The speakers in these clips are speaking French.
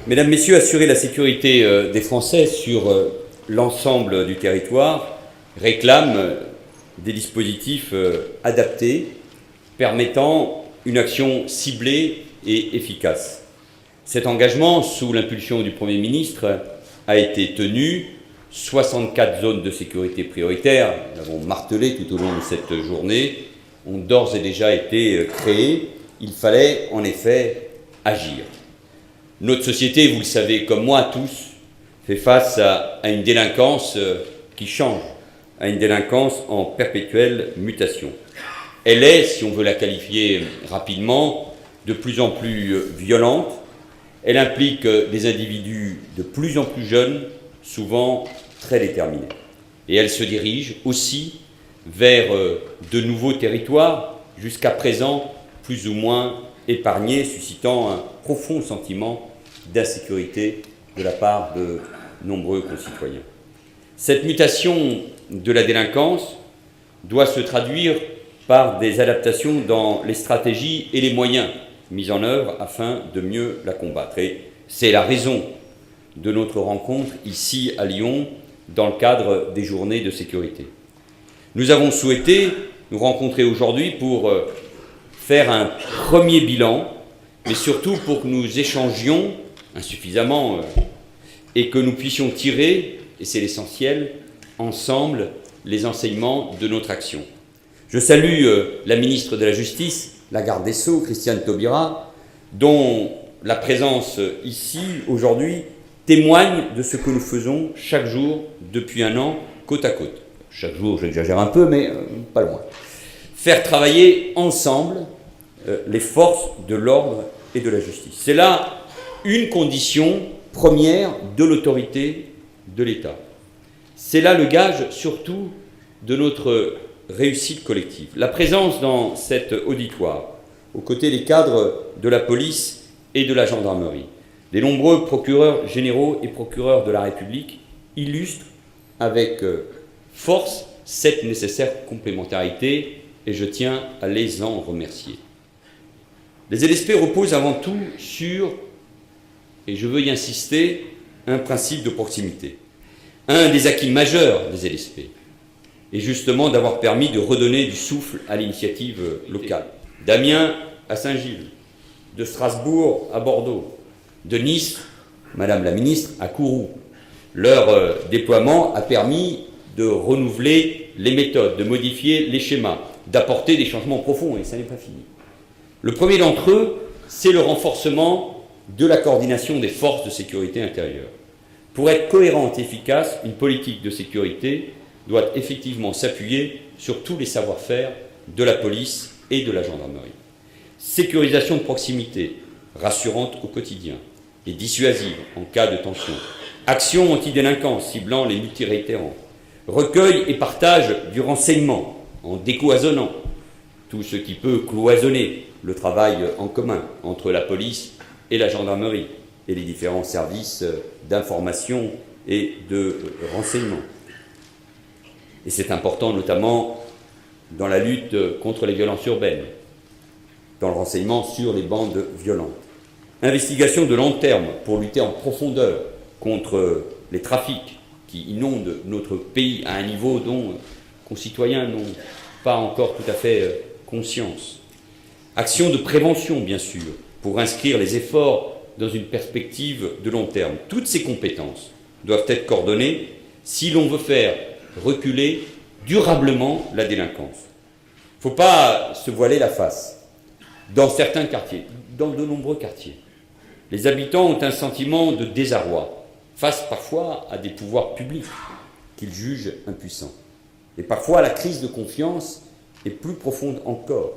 Mesdames, Messieurs, assurer la sécurité des Français sur l'ensemble du territoire réclame des dispositifs adaptés permettant une action ciblée et efficace. Cet engagement, sous l'impulsion du Premier ministre, a été tenu. 64 zones de sécurité prioritaires, nous l'avons martelé tout au long de cette journée, ont d'ores et déjà été créées. Il fallait en effet agir. Notre société, vous le savez comme moi tous, fait face à une délinquance qui change, à une délinquance en perpétuelle mutation. Elle est, si on veut la qualifier rapidement, de plus en plus violente. Elle implique des individus de plus en plus jeunes, souvent très déterminés. Et elle se dirige aussi vers de nouveaux territoires, jusqu'à présent plus ou moins épargnés, suscitant un profond sentiment d'insécurité de la part de nombreux concitoyens. Cette mutation de la délinquance doit se traduire par des adaptations dans les stratégies et les moyens mis en œuvre afin de mieux la combattre. Et c'est la raison de notre rencontre ici à Lyon dans le cadre des journées de sécurité. Nous avons souhaité nous rencontrer aujourd'hui pour faire un premier bilan, mais surtout pour que nous échangions insuffisamment et que nous puissions tirer, et c'est l'essentiel, ensemble les enseignements de notre action. Je salue la ministre de la Justice, la garde des Sceaux, Christiane Taubira, dont la présence ici aujourd'hui témoigne de ce que nous faisons chaque jour depuis un an, côte à côte. Chaque jour, j'exagère un peu, mais pas loin. Faire travailler ensemble les forces de l'ordre et de la justice. C'est là une condition première de l'autorité de l'État. C'est là le gage surtout de notre réussite collective. La présence dans cet auditoire, aux côtés des cadres de la police et de la gendarmerie, des nombreux procureurs généraux et procureurs de la République, illustre avec force cette nécessaire complémentarité et je tiens à les en remercier. Les LSP reposent avant tout sur, et je veux y insister, un principe de proximité. Un des acquis majeurs des LSP est justement d'avoir permis de redonner du souffle à l'initiative locale. D'Amiens à Saint-Gilles, de Strasbourg à Bordeaux, de Nice, Madame la Ministre, à Kourou. Leur déploiement a permis de renouveler les méthodes, de modifier les schémas, d'apporter des changements profonds, et ça n'est pas fini. Le premier d'entre eux, c'est le renforcement de la coordination des forces de sécurité intérieure. Pour être cohérente et efficace, une politique de sécurité doit effectivement s'appuyer sur tous les savoir-faire de la police et de la gendarmerie. Sécurisation de proximité, rassurante au quotidien et dissuasive en cas de tension. Action antidélinquance ciblant les multiréitérants. Recueil et partage du renseignement en décloisonnant tout ce qui peut cloisonner le travail en commun entre la police et la gendarmerie et les différents services d'information et de renseignement. Et c'est important notamment dans la lutte contre les violences urbaines, dans le renseignement sur les bandes violentes. Investigation de long terme pour lutter en profondeur contre les trafics qui inondent notre pays à un niveau dont concitoyens n'ont pas encore tout à fait conscience. Action de prévention, bien sûr, pour inscrire les efforts dans une perspective de long terme. Toutes ces compétences doivent être coordonnées si l'on veut faire reculer durablement la délinquance. Il ne faut pas se voiler la face. Dans certains quartiers, dans de nombreux quartiers, les habitants ont un sentiment de désarroi face parfois à des pouvoirs publics qu'ils jugent impuissants. Et parfois la crise de confiance est plus profonde encore.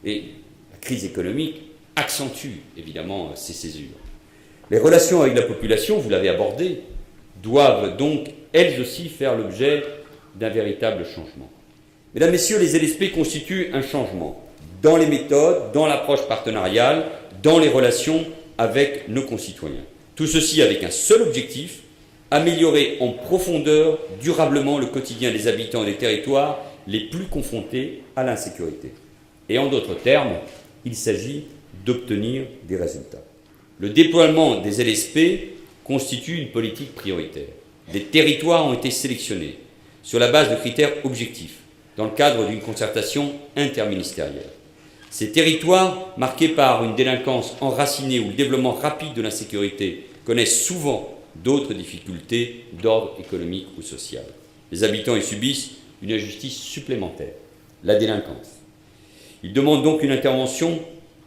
Et la crise économique accentue évidemment ces césures. Les relations avec la population, vous l'avez abordé, doivent donc elles aussi faire l'objet d'un véritable changement. Mesdames, Messieurs, les LSP constituent un changement dans les méthodes, dans l'approche partenariale, dans les relations avec nos concitoyens. Tout ceci avec un seul objectif, améliorer en profondeur, durablement le quotidien des habitants des territoires les plus confrontés à l'insécurité. Et en d'autres termes, il s'agit d'obtenir des résultats. Le déploiement des LSP constitue une politique prioritaire. Des territoires ont été sélectionnés sur la base de critères objectifs, dans le cadre d'une concertation interministérielle. Ces territoires, marqués par une délinquance enracinée ou le développement rapide de l'insécurité, connaissent souvent d'autres difficultés d'ordre économique ou social. Les habitants y subissent une injustice supplémentaire, la délinquance. Ils demandent donc une intervention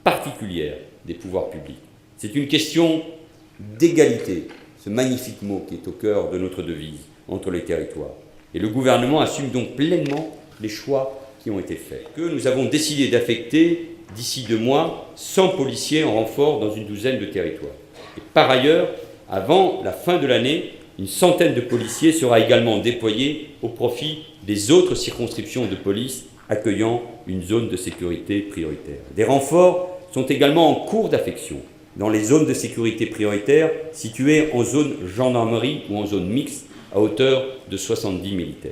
particulière des pouvoirs publics. C'est une question d'égalité, ce magnifique mot qui est au cœur de notre devise, entre les territoires. Et le gouvernement assume donc pleinement les choix qui ont été faits. Que nous avons décidé d'affecter, d'ici 2 mois, 100 policiers en renfort dans une douzaine de territoires. Et par ailleurs, avant la fin de l'année, une centaine de policiers sera également déployée au profit des autres circonscriptions de police accueillant une zone de sécurité prioritaire. Des renforts sont également en cours d'affection dans les zones de sécurité prioritaire situées en zone gendarmerie ou en zone mixte à hauteur de 70 militaires.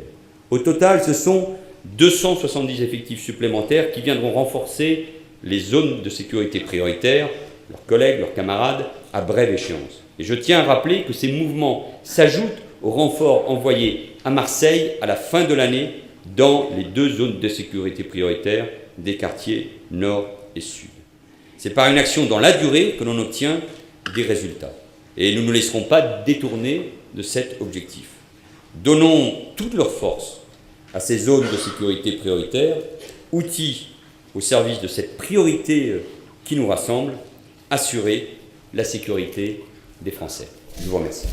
Au total, ce sont 270 effectifs supplémentaires qui viendront renforcer les zones de sécurité prioritaire, leurs collègues, leurs camarades, à brève échéance. Et je tiens à rappeler que ces mouvements s'ajoutent aux renforts envoyés à Marseille à la fin de l'année dans les 2 zones de sécurité prioritaire des quartiers nord et sud. C'est par une action dans la durée que l'on obtient des résultats. Et nous ne laisserons pas détourner de cet objectif. Donnons toute leur force à ces zones de sécurité prioritaire, outils au service de cette priorité qui nous rassemble, assurer la sécurité des Français. Je vous remercie.